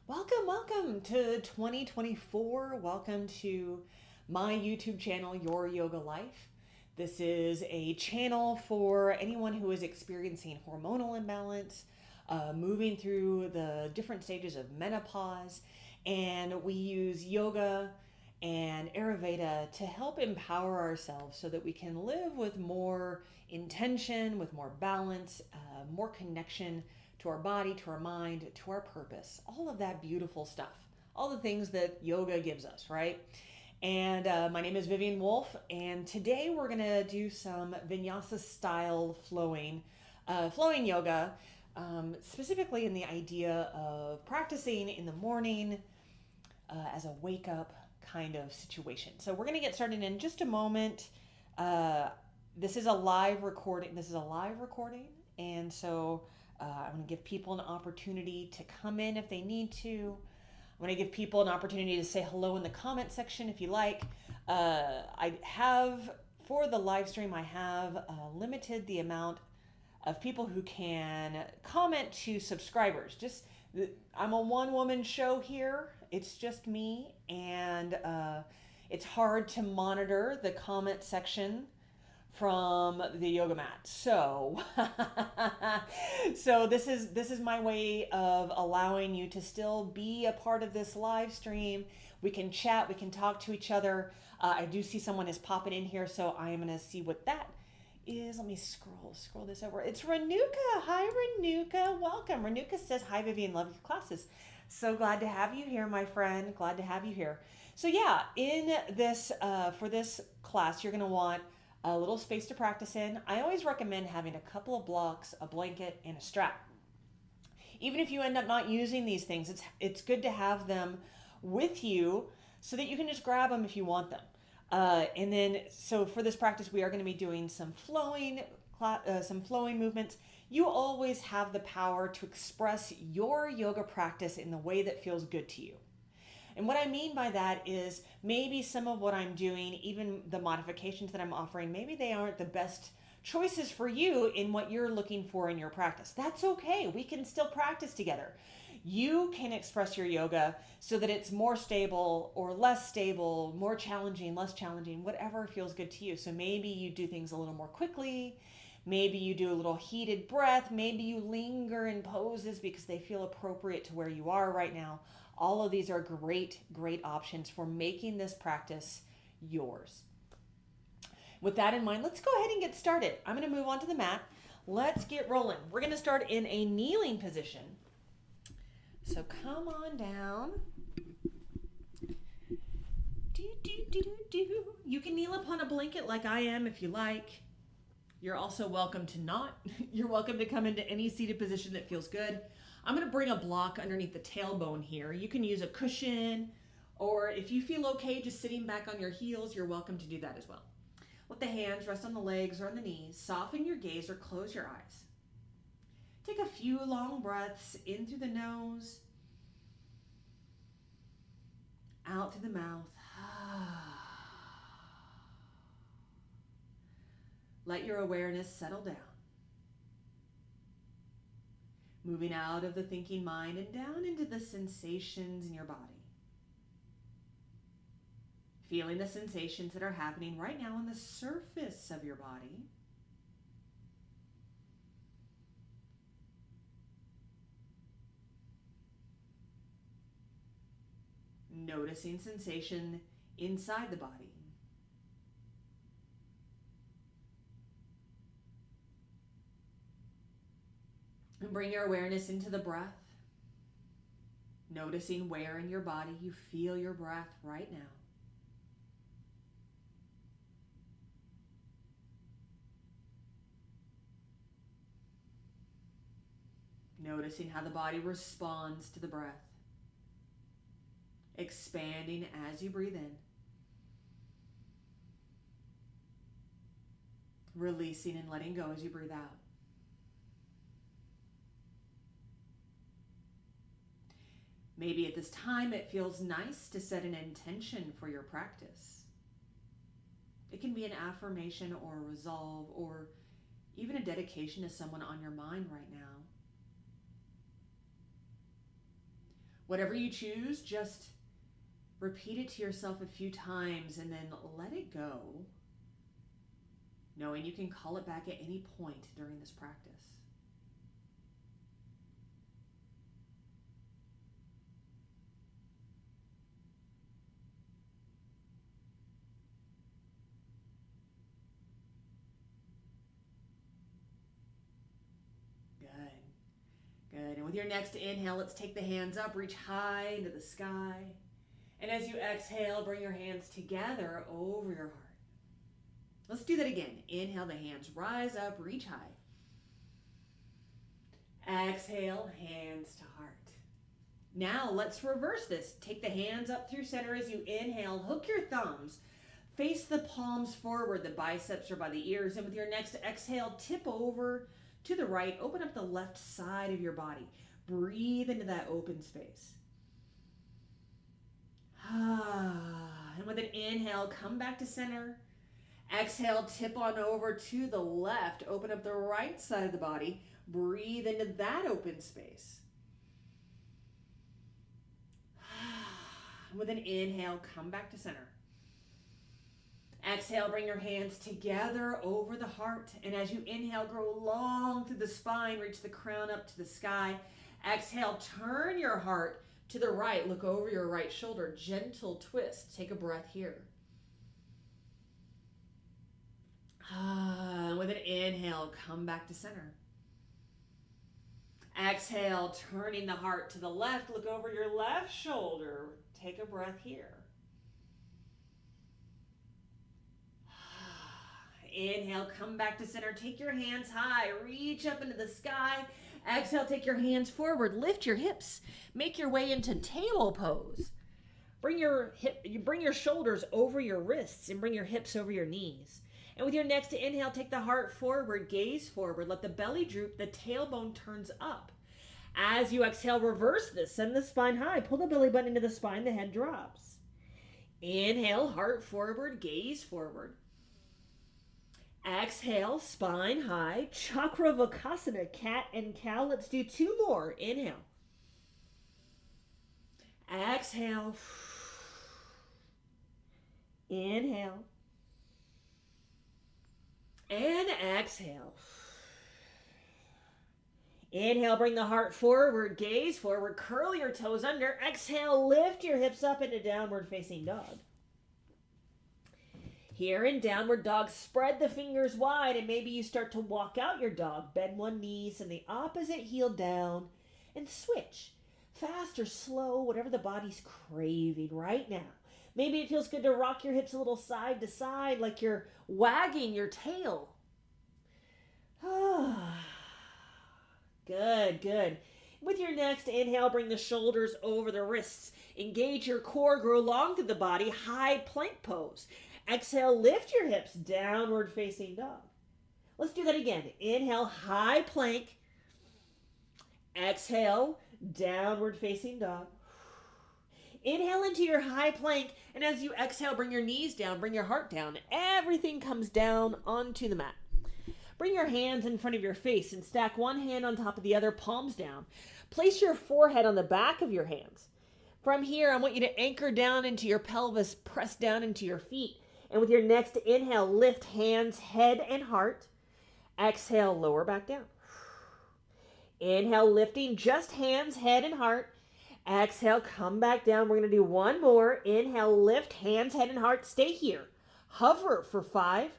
Welcome to 2024. Welcome to my YouTube channel, Your Yoga Life. This is a channel for anyone who is experiencing hormonal imbalance, moving through the different stages of menopause, and we use yoga and Ayurveda to help empower ourselves so that we can live with more intention, with more balance, more connection to our body, to our mind, to our purpose, all of that beautiful stuff, all the things that yoga gives us, right? And my name is Vivian Wolf, and today we're gonna do some vinyasa style flowing yoga, specifically in the idea of practicing in the morning as a wake up kind of situation. So we're gonna get started in just a moment. This is a live recording. And so I'm going to give people an opportunity to come in if they need to. I'm going to give people an opportunity to say hello in the comment section if you like. For the live stream, I have limited the amount of people who can comment to subscribers. I'm a one-woman show here. It's just me, and it's hard to monitor the comment section from the yoga mat. So this is my way of allowing you to still be a part of this live stream. We can chat, we can talk to each other. I do see someone is popping in here, so I am going to see what that is. Let me scroll this over. It's Renuka. Hi, Renuka. Welcome. Renuka says, hi, Vivian. Love your classes. So glad to have you here, my friend. Glad to have you here. So yeah, in this for this class, you're going to want a little space to practice in. I always recommend having a couple of blocks, a blanket, and a strap. Even if you end up not using these things, it's good to have them with you so that you can just grab them if you want them. And then, so for this practice, we are going to be doing some flowing movements. You always have the power to express your yoga practice in the way that feels good to you. And what I mean by that is maybe some of what I'm doing, even the modifications that I'm offering, maybe they aren't the best choices for you in what you're looking for in your practice. That's okay. We can still practice together. You can express your yoga so that it's more stable or less stable, more challenging, less challenging, whatever feels good to you. So maybe you do things a little more quickly. Maybe you do a little heated breath. Maybe you linger in poses because they feel appropriate to where you are right now. All of these are great options for making this practice yours. With that in mind, let's go ahead and get started. I'm going to move on to the mat. Let's get rolling. We're going to start in a kneeling position. So come on down. You can kneel upon a blanket like I am if you like. You're also welcome to not. You're welcome to come into any seated position that feels good. I'm going to bring a block underneath the tailbone here. You can use a cushion, or if you feel okay just sitting back on your heels, you're welcome to do that as well. Let the hands rest on the legs or on the knees. Soften your gaze or close your eyes. Take a few long breaths in through the nose, out through the mouth. Let your awareness settle down. Moving out of the thinking mind and down into the sensations in your body. Feeling the sensations that are happening right now on the surface of your body. Noticing sensation inside the body. And bring your awareness into the breath, noticing where in your body you feel your breath right now. Noticing how the body responds to the breath, expanding as you breathe in, releasing and letting go as you breathe out. Maybe at this time it feels nice to set an intention for your practice. It can be an affirmation or a resolve or even a dedication to someone on your mind right now. Whatever you choose, just repeat it to yourself a few times and then let it go, knowing you can call it back at any point during this practice. Good. And with your next inhale, let's take the hands up, reach high into the sky. And as you exhale, bring your hands together over your heart. Let's do that again. Inhale, the hands rise up, reach high. Exhale, hands to heart. Now let's reverse this. Take the hands up through center as you inhale. Hook your thumbs. Face the palms forward. The biceps are by the ears. And with your next exhale, tip over to the right. Open up the left side of your body. Breathe into that open space. And with an inhale, come back to center. Exhale, tip on over to the left. Open up the right side of the body. Breathe into that open space. With an inhale, come back to center. Exhale, bring your hands together over the heart. And as you inhale, grow long through the spine. Reach the crown up to the sky. Exhale, turn your heart to the right. Look over your right shoulder. Gentle twist. Take a breath here. With an inhale, come back to center. Exhale, turning the heart to the left. Look over your left shoulder. Take a breath here. Inhale, come back to center. Take your hands high. Reach up into the sky. Exhale, take your hands forward. Lift your hips. Make your way into table pose. Bring your shoulders over your wrists and bring your hips over your knees. And with your next inhale, take the heart forward, gaze forward. Let the belly droop, the tailbone turns up. As you exhale, reverse this. Send the spine high. Pull the belly button into the spine, the head drops. Inhale, heart forward, gaze forward. Exhale, spine high. Chakra Vakasana, cat and cow. Let's do two more. Inhale. Exhale. Inhale. And exhale. Inhale, bring the heart forward, gaze forward, curl your toes under. Exhale, lift your hips up into downward facing dog. Here in downward dog, spread the fingers wide and maybe you start to walk out your dog. Bend one knee, send the opposite heel down and switch. Fast or slow, whatever the body's craving right now. Maybe it feels good to rock your hips a little side to side like you're wagging your tail. Good. With your next inhale, bring the shoulders over the wrists. Engage your core, grow long through the body, high plank pose. Exhale, lift your hips, downward facing dog. Let's do that again. Inhale, high plank. Exhale, downward facing dog. Inhale into your high plank, and as you exhale, bring your knees down, bring your heart down. Everything comes down onto the mat. Bring your hands in front of your face and stack one hand on top of the other, palms down. Place your forehead on the back of your hands. From here, I want you to anchor down into your pelvis, press down into your feet. And with your next inhale, lift hands, head, and heart. Exhale, lower back down. Inhale, lifting just hands, head, and heart. Exhale, come back down. We're going to do one more. Inhale, lift hands, head, and heart. Stay here. Hover for 5,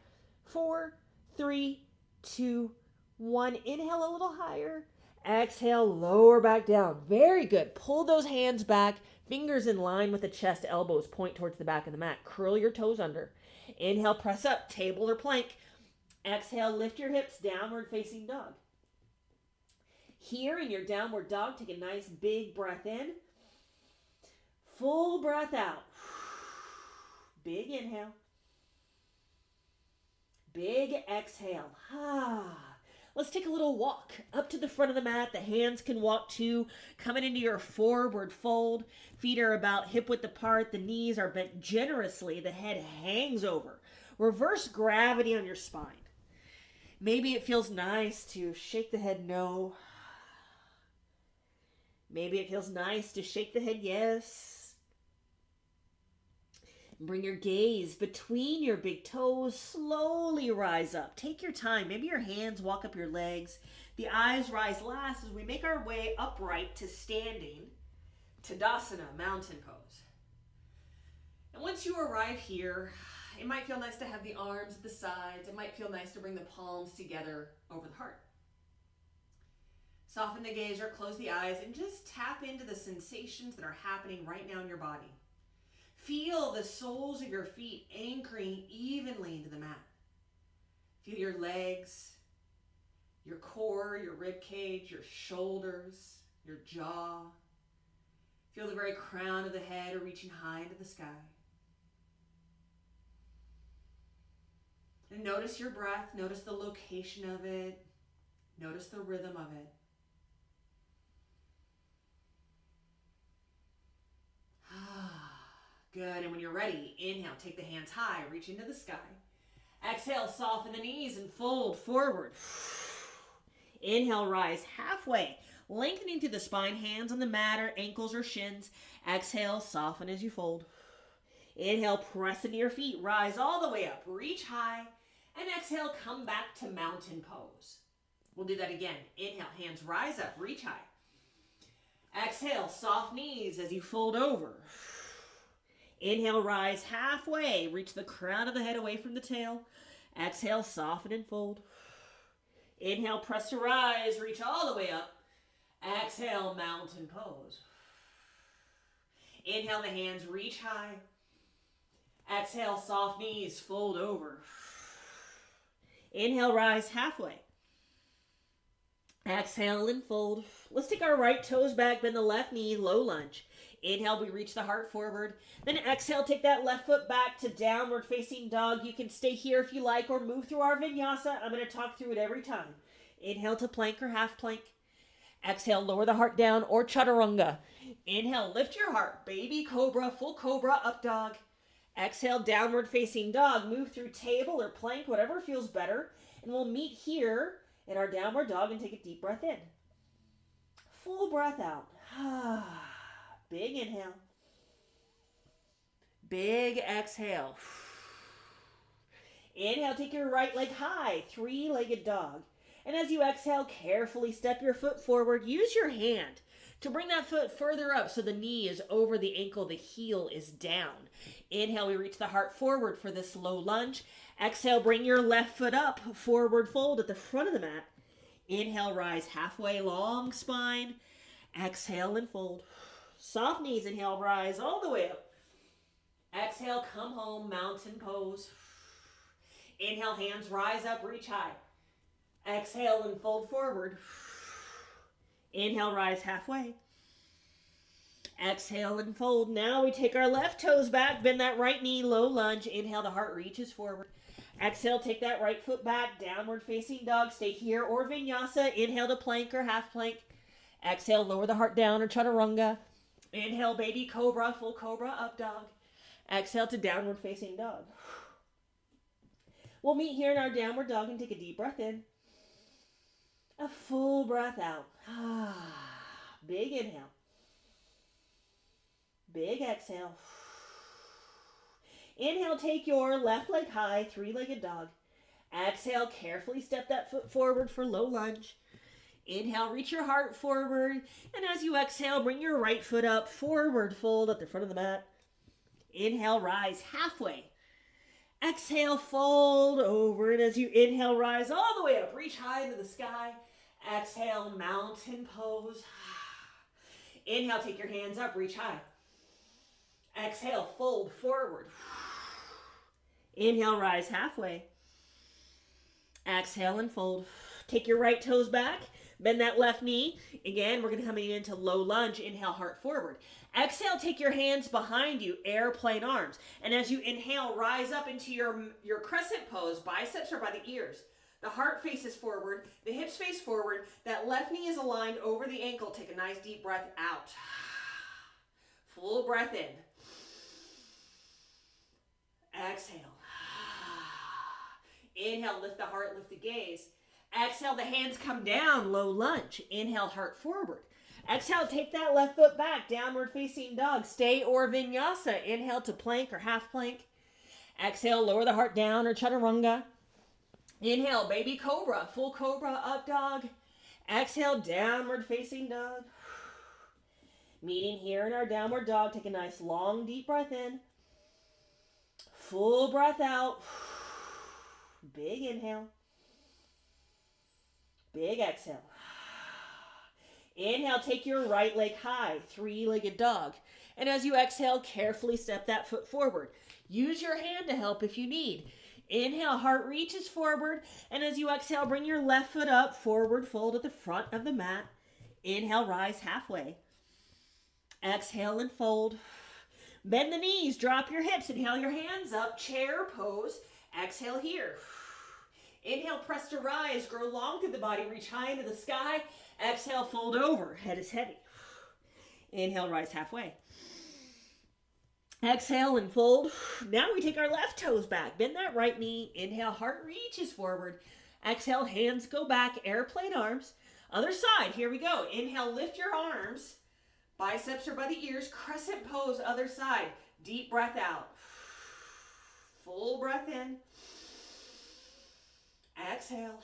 4, 3, 2, 1. Inhale a little higher. Exhale, lower back down. Very good. Pull those hands back. Fingers in line with the chest, elbows point towards the back of the mat. Curl your toes under. Inhale, press up, table or plank. Exhale, lift your hips, downward facing dog. Here in your downward dog, take a nice big breath in. Full breath out. Big inhale. Big exhale. Let's take a little walk up to the front of the mat. The hands can walk too. Coming into your forward fold. Feet are about hip width apart. The knees are bent generously. The head hangs over. Reverse gravity on your spine. Maybe it feels nice to shake the head no. Maybe it feels nice to shake the head yes. Bring your gaze between your big toes. Slowly rise up. Take your time. Maybe your hands walk up your legs. The eyes rise last as we make our way upright to standing. Tadasana, mountain pose. And once you arrive here, it might feel nice to have the arms at the sides. It might feel nice to bring the palms together over the heart. Soften the gaze or close the eyes and just tap into the sensations that are happening right now in your body. Feel the soles of your feet anchoring evenly into the mat. Feel your legs, your core, your rib cage, your shoulders, your jaw. Feel the very crown of the head reaching high into the sky. And notice your breath. Notice the location of it. Notice the rhythm of it. Good, and when you're ready, inhale, take the hands high, reach into the sky. Exhale, soften the knees and fold forward. Inhale, rise halfway, lengthening through the spine, hands on the mat or ankles or shins. Exhale, soften as you fold. Inhale, press into your feet, rise all the way up, reach high, and exhale, come back to mountain pose. We'll do that again. Inhale, hands rise up, reach high. Exhale, soft knees as you fold over. Inhale, rise halfway. Reach the crown of the head away from the tail. Exhale, soften and fold. Inhale, press to rise. Reach all the way up. Exhale, mountain pose. Inhale, the hands reach high. Exhale, soft knees, fold over. Inhale, rise halfway. Exhale and fold. Let's take our right toes back, bend the left knee, low lunge. Inhale, we reach the heart forward. Then exhale, take that left foot back to downward facing dog. You can stay here if you like or move through our vinyasa. I'm going to talk through it every time. Inhale to plank or half plank. Exhale, lower the heart down or chaturanga. Inhale, lift your heart. Baby cobra, full cobra, up dog. Exhale, downward facing dog. Move through table or plank, whatever feels better. And we'll meet here in our downward dog and take a deep breath in. Full breath out. Big inhale. Big exhale. Inhale, take your right leg high, three-legged dog. And as you exhale, carefully step your foot forward. Use your hand to bring that foot further up so the knee is over the ankle, the heel is down. Inhale, we reach the heart forward for this low lunge. Exhale, bring your left foot up, forward fold at the front of the mat. Inhale, rise halfway, long spine. Exhale and fold. Soft knees, inhale, rise all the way up. Exhale, come home, mountain pose. Inhale, hands rise up, reach high. Exhale and fold forward. Inhale, rise halfway. Exhale and fold. Now we take our left toes back, bend that right knee, low lunge. Inhale, the heart reaches forward. Exhale, take that right foot back, downward facing dog. Stay here or vinyasa. Inhale to plank or half plank. Exhale, lower the heart down or chaturanga. Inhale, baby cobra, full cobra, up dog. Exhale to downward facing dog. We'll meet here in our downward dog and take a deep breath in. A full breath out. Big inhale. Big exhale. Inhale, take your left leg high, three-legged dog. Exhale, carefully step that foot forward for low lunge. Inhale, reach your heart forward. And as you exhale, bring your right foot up, forward fold at the front of the mat. Inhale, rise halfway. Exhale, fold over. And as you inhale, rise all the way up. Reach high into the sky. Exhale, mountain pose. Inhale, take your hands up, reach high. Exhale, fold forward. Inhale, rise halfway. Exhale and fold. Take your right toes back. Bend that left knee. Again, we're going to come into low lunge. Inhale, heart forward. Exhale, take your hands behind you, airplane arms. And as you inhale, rise up into your crescent pose. Biceps are by the ears. The heart faces forward. The hips face forward. That left knee is aligned over the ankle. Take a nice deep breath out. Full breath in. Exhale. Inhale, lift the heart, lift the gaze. Exhale, the hands come down, low lunge. Inhale, heart forward. Exhale, take that left foot back, downward facing dog. Stay or vinyasa. Inhale to plank or half plank. Exhale, lower the heart down or chaturanga. Inhale, baby cobra, full cobra, up dog. Exhale, downward facing dog. Meeting here in our downward dog. Take a nice long deep breath in. Full breath out. Big inhale. Big exhale. Inhale, take your right leg high, three-legged dog. And as you exhale, carefully step that foot forward. Use your hand to help if you need. Inhale, heart reaches forward. And as you exhale, bring your left foot up, forward fold at the front of the mat. Inhale, rise halfway. Exhale and fold. Bend the knees, drop your hips. Inhale your hands up, chair pose. Exhale here. Inhale, press to rise, grow long through the body, reach high into the sky. Exhale, fold over, head is heavy. Inhale, rise halfway. Exhale and fold. Now we take our left toes back, bend that right knee. Inhale, heart reaches forward. Exhale, hands go back, airplane arms. Other side, here we go. Inhale, lift your arms. Biceps are by the ears, crescent pose, other side. Deep breath out. Full breath in. Exhale.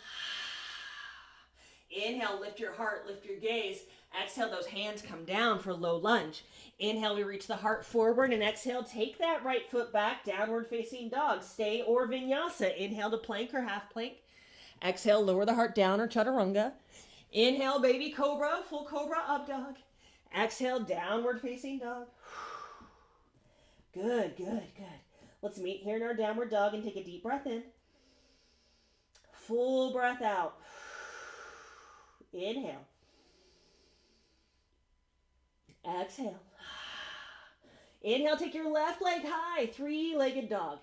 Inhale, lift your heart, lift your gaze. Exhale, those hands come down for low lunge. Inhale, we reach the heart forward, and exhale, take that right foot back, downward facing dog. Stay or vinyasa. Inhale to plank or half plank. Exhale, lower the heart down or chaturanga. Inhale, baby cobra, full cobra, up dog. Exhale, downward facing dog. Good, good, good. Let's meet here in our downward dog and take a deep breath in. Full breath out. Inhale. Exhale. Inhale, take your left leg high, three-legged dog.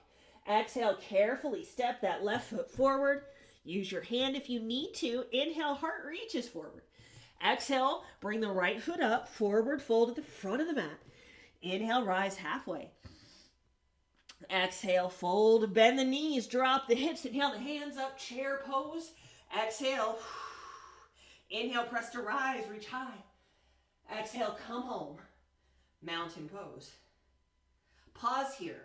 Exhale, carefully step that left foot forward. Use your hand if you need to. Inhale, heart reaches forward. Exhale, bring the right foot up, forward fold at the front of the mat. Inhale, rise halfway. Exhale, fold, bend the knees, drop the hips. Inhale, the hands up, chair pose. Exhale. Inhale, press to rise, reach high. Exhale, come home. Mountain pose. Pause here.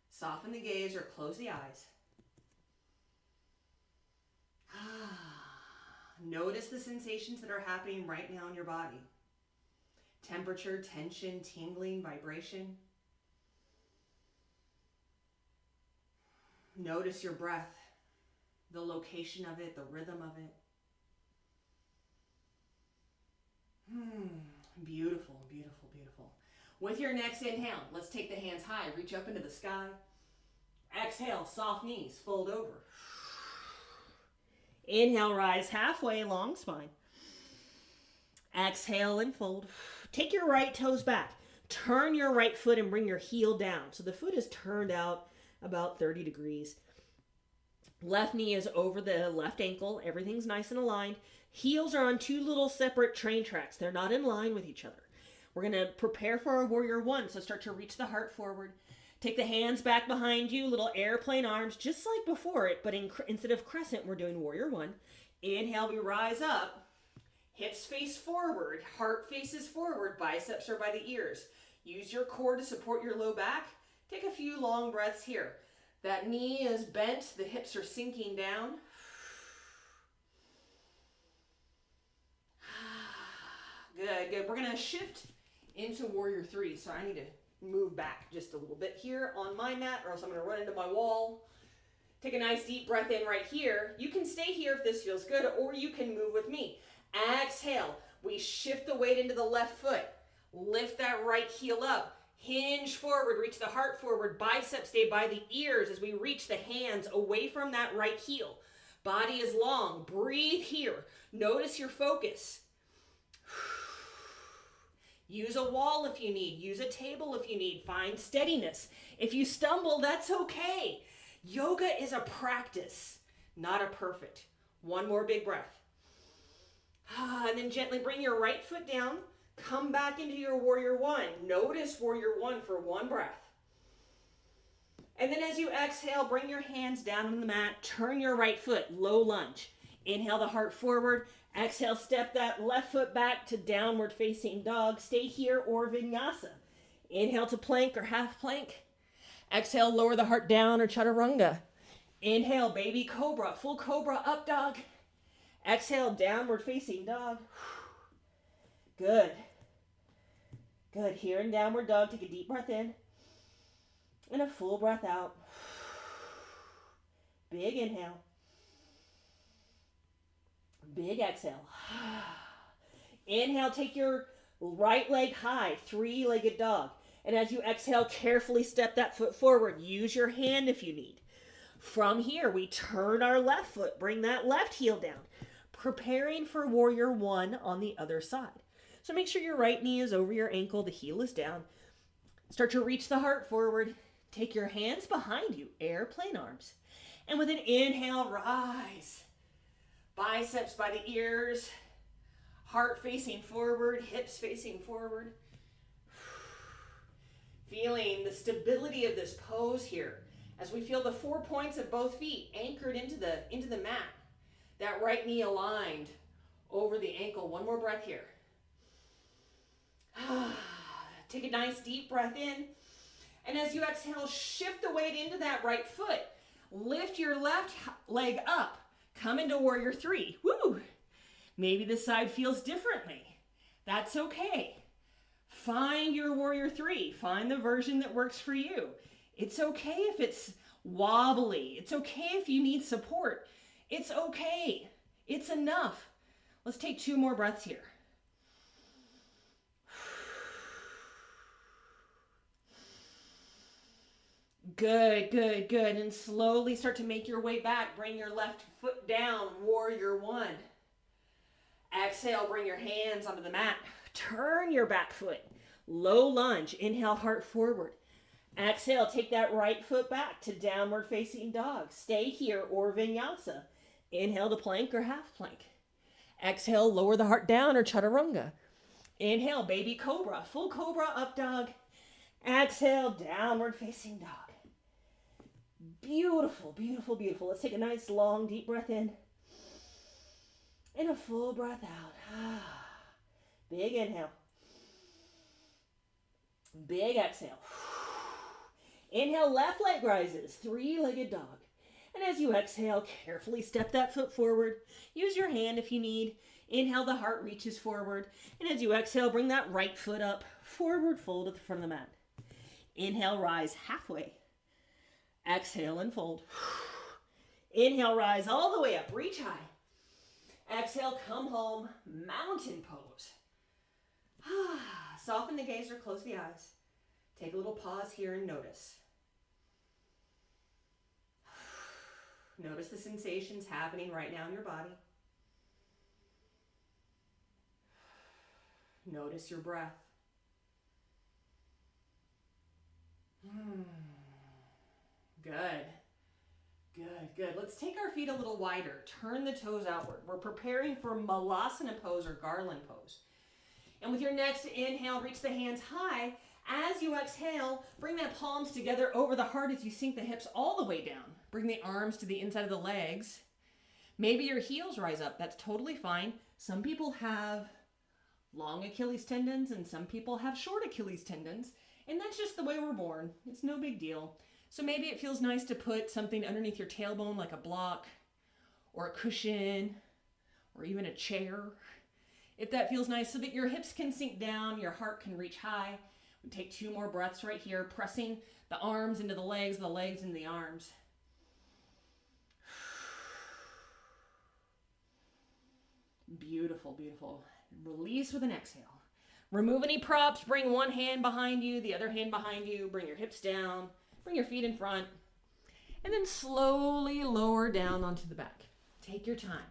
Soften the gaze or close the eyes. Notice the sensations that are happening right now in your body. Temperature, tension, tingling, vibration. Notice your breath, the location of it, the rhythm of it. Beautiful, beautiful, beautiful. With your next inhale, let's take the hands high, reach up into the sky. Exhale, soft knees, fold over. Inhale, rise halfway, long spine. Exhale and fold. Take your right toes back. Turn your right foot and bring your heel down. So the foot is turned out about 30 degrees. Left knee is over the left ankle. Everything's nice and aligned. Heels are on two little separate train tracks. They're not in line with each other. We're going to prepare for our warrior one. So start to reach the heart forward. Take the hands back behind you, little airplane arms, just like before it, but instead of crescent, we're doing warrior one. Inhale, we rise up. Hips face forward, heart faces forward, biceps are by the ears. Use your core to support your low back. Take a few long breaths here. That knee is bent, the hips are sinking down. Good, good. We're going to shift into warrior three, so I need to move back just a little bit here on my mat, or else I'm going to run into my wall. Take a nice deep breath in right here. You can stay here if this feels good, or you can move with me. Exhale. We shift the weight into the left foot. Lift that right heel up. Hinge forward. Reach the heart forward. Biceps stay by the ears as we reach the hands away from that right heel. Body is long. Breathe here. Notice your focus. Use a wall if you need. Use a table if you need. Find steadiness. If you stumble, that's okay. Yoga is a practice, not a perfect. One more big breath. And then gently bring your right foot down. Come back into your warrior one. Notice warrior one for one breath. And then as you exhale, bring your hands down on the mat. Turn your right foot, low lunge. Inhale the heart forward. Exhale, step that left foot back to downward facing dog. Stay here or vinyasa. Inhale to plank or half plank. Exhale, lower the heart down or chaturanga. Inhale, baby cobra, full cobra, up dog. Exhale, downward facing dog. Good. Good. Here in downward dog, take a deep breath in and a full breath out. Big inhale. Big exhale. Inhale, take your right leg high, three-legged dog. And as you exhale, carefully step that foot forward. Use your hand if you need. From here, we turn our left foot. Bring that left heel down. Preparing for warrior one on the other side. So make sure your right knee is over your ankle. The heel is down. Start to reach the heart forward. Take your hands behind you, airplane arms. And with an inhale, rise. Biceps by the ears. Heart facing forward, hips facing forward. Feeling the stability of this pose here as we feel the 4 points of both feet anchored into the mat. That right knee aligned over the ankle. One more breath here. Take a nice deep breath in. And as you exhale, shift the weight into that right foot. Lift your left leg up. Come into warrior three. Woo! Maybe this side feels differently. That's okay. Find your warrior three. Find the version that works for you. It's okay if it's wobbly. It's okay if you need support. It's okay. It's enough. Let's take 2 more breaths here. Good, good, good. And slowly start to make your way back. Bring your left foot down, warrior one. Exhale, bring your hands onto the mat. Turn your back foot. Low lunge. Inhale, heart forward. Exhale, take that right foot back to downward facing dog. Stay here or vinyasa. Inhale to plank or half plank. Exhale, lower the heart down or chaturanga. Inhale, baby cobra, full cobra, up dog. Exhale, downward facing dog. Beautiful, beautiful, beautiful. Let's take a nice long deep breath in and a full breath out. Big inhale. Big exhale. Inhale, left leg rises, three-legged dog. And as you exhale, carefully step that foot forward. Use your hand if you need. Inhale, the heart reaches forward. And as you exhale, bring that right foot up, forward fold at the front of the mat. Inhale, rise halfway. Exhale and fold. Inhale, rise all the way up, reach high. Exhale, come home, mountain pose. Soften the gaze or close the eyes. Take a little pause here and notice. Notice the sensations happening right now in your body. Notice your breath. Good. Good, good. Let's take our feet a little wider. Turn the toes outward. We're preparing for Malasana pose or garland pose. And with your next inhale, reach the hands high. As you exhale, bring the palms together over the heart as you sink the hips all the way down. Bring the arms to the inside of the legs. Maybe your heels rise up. That's totally fine. Some people have long Achilles tendons and some people have short Achilles tendons. And that's just the way we're born. It's no big deal. So maybe it feels nice to put something underneath your tailbone like a block or a cushion or even a chair. If that feels nice, so that your hips can sink down, your heart can reach high. We take 2 more breaths right here, pressing the arms into the legs into the arms. Beautiful, beautiful. Release with an exhale. Remove any props. Bring one hand behind you, the other hand behind you. Bring your hips down. Bring your feet in front. And then slowly lower down onto the back. Take your time.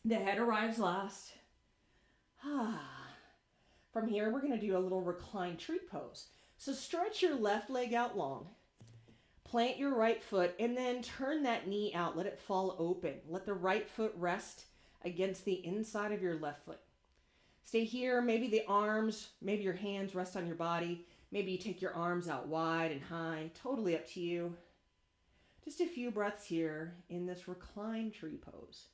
The head arrives last. From here, we're going to do a little reclined tree pose. So stretch your left leg out long. Plant your right foot and then turn that knee out. Let it fall open. Let the right foot rest against the inside of your left foot. Stay here. Maybe the arms, maybe your hands rest on your body. Maybe you take your arms out wide and high. Totally up to you. Just a few breaths here in this reclined tree pose.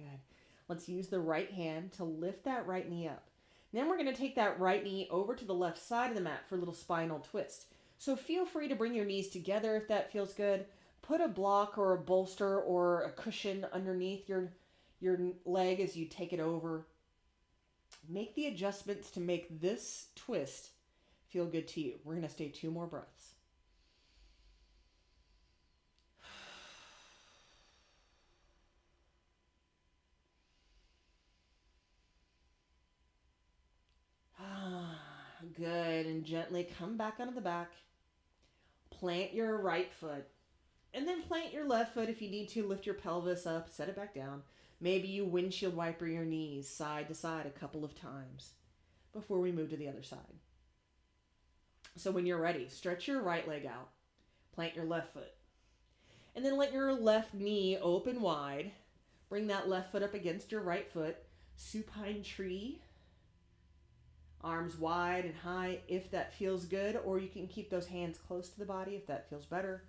Good. Let's use the right hand to lift that right knee up. Then we're going to take that right knee over to the left side of the mat for a little spinal twist. So feel free to bring your knees together if that feels good. Put a block or a bolster or a cushion underneath your leg as you take it over. Make the adjustments to make this twist feel good to you. We're going to stay 2 more breaths. Good. And gently come back onto the back. Plant your right foot. And then plant your left foot if you need to. Lift your pelvis up. Set it back down. Maybe you windshield wiper your knees side to side a couple of times before we move to the other side. So when you're ready, stretch your right leg out. Plant your left foot. And then let your left knee open wide. Bring that left foot up against your right foot. Supine tree. Arms wide and high if that feels good, or you can keep those hands close to the body if that feels better.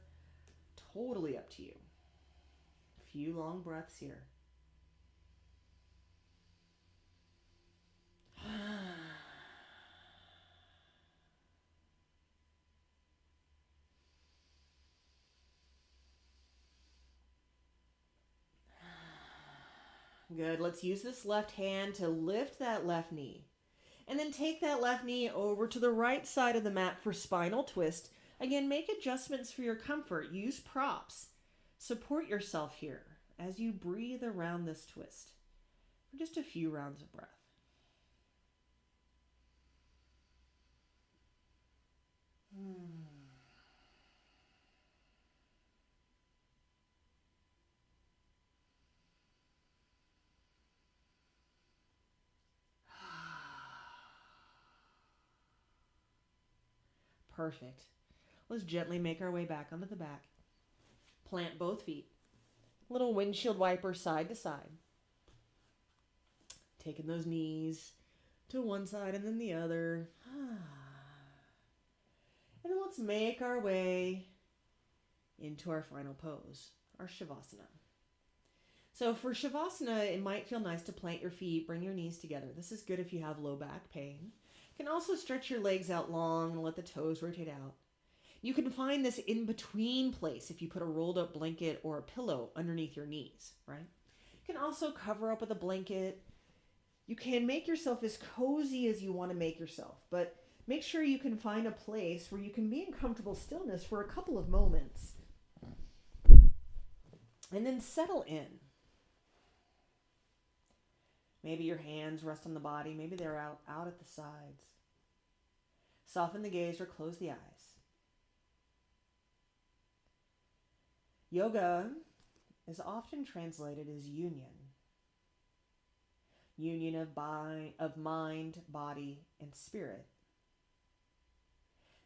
Totally up to you. A few long breaths here. Good. Let's use this left hand to lift that left knee. And then take that left knee over to the right side of the mat for spinal twist. Again, make adjustments for your comfort. Use props. Support yourself here as you breathe around this twist for just a few rounds of breath. Perfect. Let's gently make our way back onto the back. Plant both feet. Little windshield wiper side to side. Taking those knees to one side and then the other. And then let's make our way into our final pose, our Shavasana. So for Shavasana, it might feel nice to plant your feet, bring your knees together. This is good if you have low back pain. You can also stretch your legs out long and let the toes rotate out. You can find this in-between place if you put a rolled up blanket or a pillow underneath your knees, right? You can also cover up with a blanket. You can make yourself as cozy as you want to make yourself, but make sure you can find a place where you can be in comfortable stillness for a couple of moments. And then settle in. Maybe your hands rest on the body. Maybe they're out at the sides. Soften the gaze or close the eyes. Yoga is often translated as union. Union of mind, body, and spirit.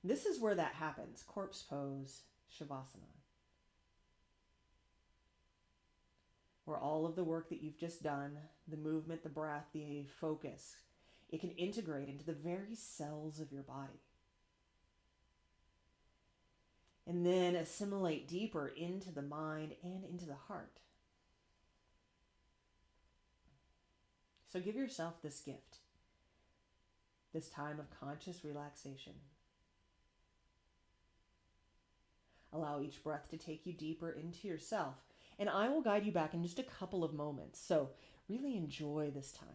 This is where that happens. Corpse pose, Shavasana. Where all of the work that you've just done, the movement, the breath, the focus, it can integrate into the very cells of your body. And then assimilate deeper into the mind and into the heart. So give yourself this gift, this time of conscious relaxation. Allow each breath to take you deeper into yourself. And I will guide you back in just a couple of moments. So really enjoy this time.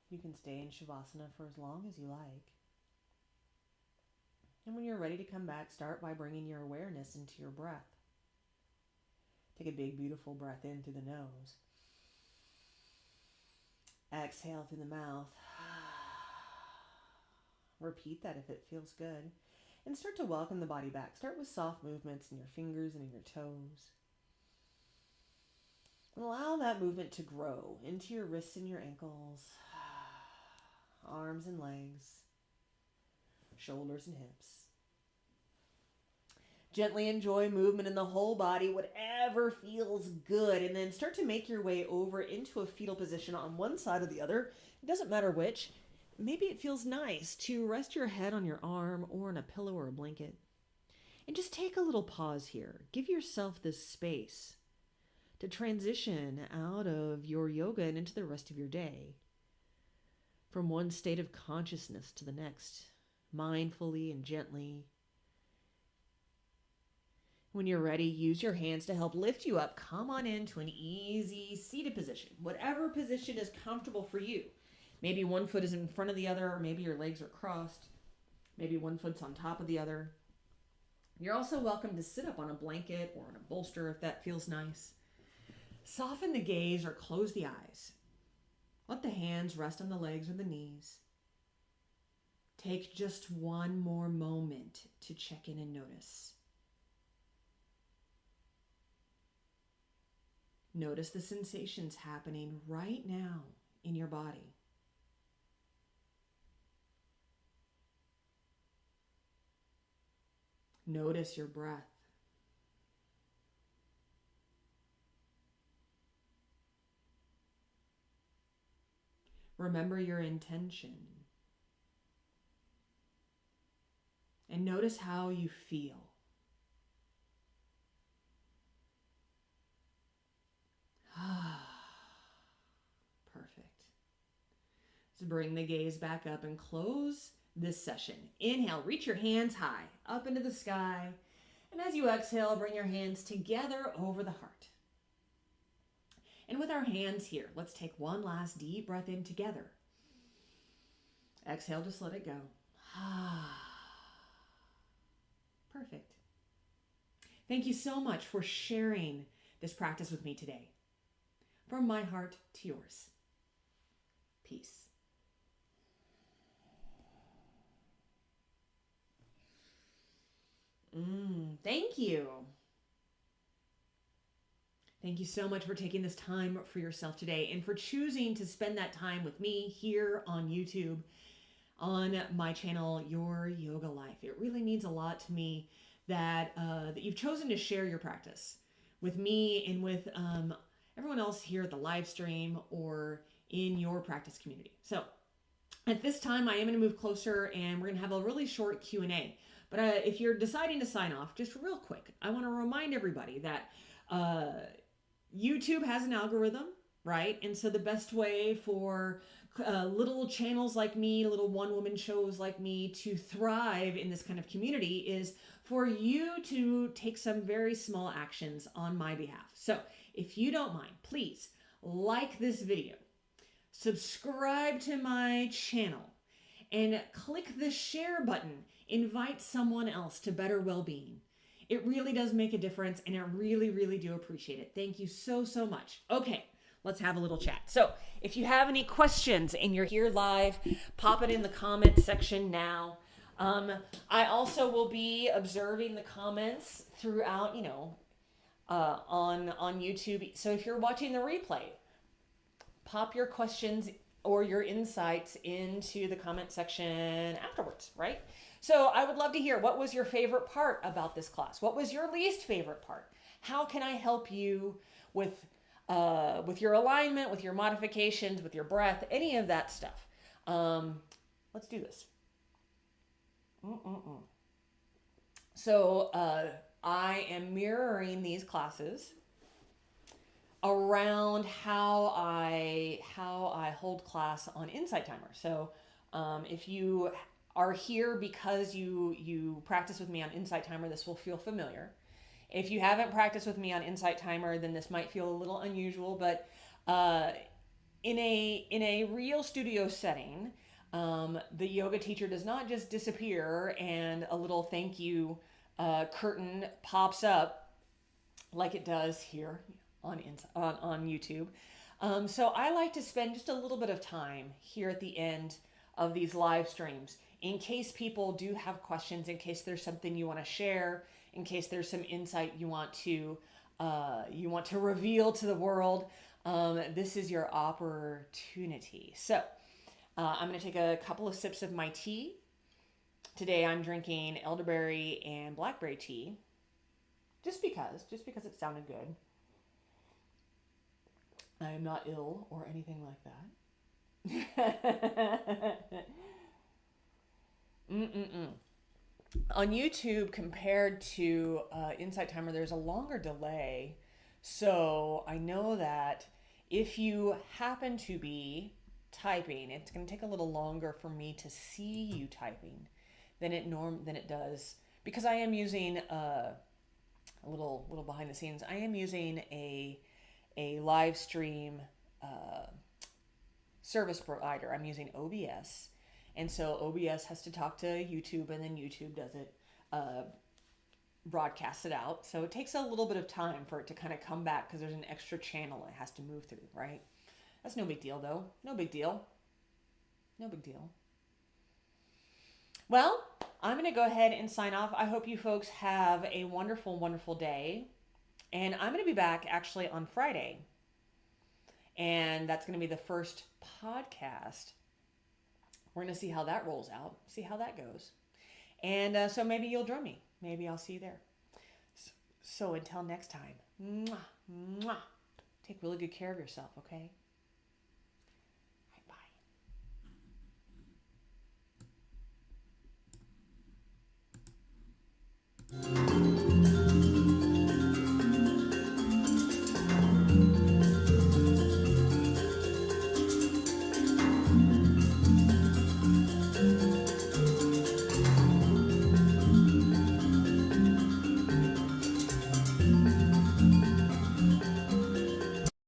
You can stay in Shavasana for as long as you like. And when you're ready to come back, start by bringing your awareness into your breath. Take a big, beautiful breath in through the nose. Exhale through the mouth. Repeat that if it feels good. And start to welcome the body back. Start with soft movements in your fingers and in your toes. And allow that movement to grow into your wrists and your ankles, arms and legs, shoulders and hips. Gently enjoy movement in the whole body, whatever feels good. And then start to make your way over into a fetal position on one side or the other. It doesn't matter which. Maybe it feels nice to rest your head on your arm or on a pillow or a blanket. And just take a little pause here. Give yourself this space to transition out of your yoga and into the rest of your day. From one state of consciousness to the next, mindfully and gently. When you're ready, use your hands to help lift you up. Come on into an easy seated position, whatever position is comfortable for you. Maybe one foot is in front of the other, or maybe your legs are crossed. Maybe one foot's on top of the other. You're also welcome to sit up on a blanket or on a bolster if that feels nice. Soften the gaze or close the eyes. Let the hands rest on the legs or the knees. Take just one more moment to check in and notice. Notice the sensations happening right now in your body. Notice your breath. Remember your intention. And notice how you feel. Perfect. Let's bring the gaze back up and close this session. Inhale, reach your hands high up into the sky. And as you exhale, bring your hands together over the heart. And with our hands here, let's take one last deep breath in together. Exhale, just let it go. Perfect. Thank you so much for sharing this practice with me today. From my heart to yours. Peace. Thank you. Thank you so much for taking this time for yourself today and for choosing to spend that time with me here on YouTube, on my channel, Your Yoga Life. It really means a lot to me that you've chosen to share your practice with me and with everyone else here at the live stream or in your practice community. So at this time, I am going to move closer and we're going to have a really short Q&A. But if you're deciding to sign off, just real quick, I want to remind everybody that YouTube has an algorithm, right? And so the best way for little channels like me, little one-woman shows like me to thrive in this kind of community is for you to take some very small actions on my behalf. So if you don't mind, please like this video, subscribe to my channel, and click the share button. Invite someone else to better well-being. It really does make a difference, and I really, really do appreciate it. Thank you so, so much. Okay, let's have a little chat. So if you have any questions and you're here live, pop it in the comments section now. I also will be observing the comments throughout, on YouTube. So if you're watching the replay, pop your questions or your insights into the comment section afterwards, right? So I would love to hear, what was your favorite part about this class? What was your least favorite part? How can I help you with your alignment, with your modifications, with your breath, any of that stuff? Let's do this. So I am mirroring these classes around how I hold class on Insight Timer. So if you are here because you practice with me on Insight Timer, this will feel familiar. If you haven't practiced with me on Insight Timer, then this might feel a little unusual, but in a real studio setting, the yoga teacher does not just disappear and a little thank you curtain pops up like it does here on YouTube. So I like to spend just a little bit of time here at the end of these live streams in case people do have questions, in case there's something you want to share, in case there's some insight you want to reveal to the world. This is your opportunity. So I'm going to take a couple of sips of my tea. Today I'm drinking elderberry and blackberry tea, just because it sounded good. I am not ill or anything like that. On YouTube, compared to Insight Timer, there's a longer delay. So I know that if you happen to be typing, it's going to take a little longer for me to see you typing than it does, because I am using a little behind the scenes. I am using a live stream service provider. I'm using OBS, and so OBS has to talk to YouTube, and then YouTube does it, broadcasts it out. So it takes a little bit of time for it to kind of come back, because there's an extra channel it has to move through, right? That's no big deal, though. No big deal. No big deal. Well, I'm going to go ahead and sign off. I hope you folks have a wonderful, wonderful day. And I'm going to be back actually on Friday. And that's going to be the first podcast. We're going to see how that rolls out, see how that goes. And so maybe you'll join me. Maybe I'll see you there. So until next time, mwah, mwah. Take really good care of yourself, okay?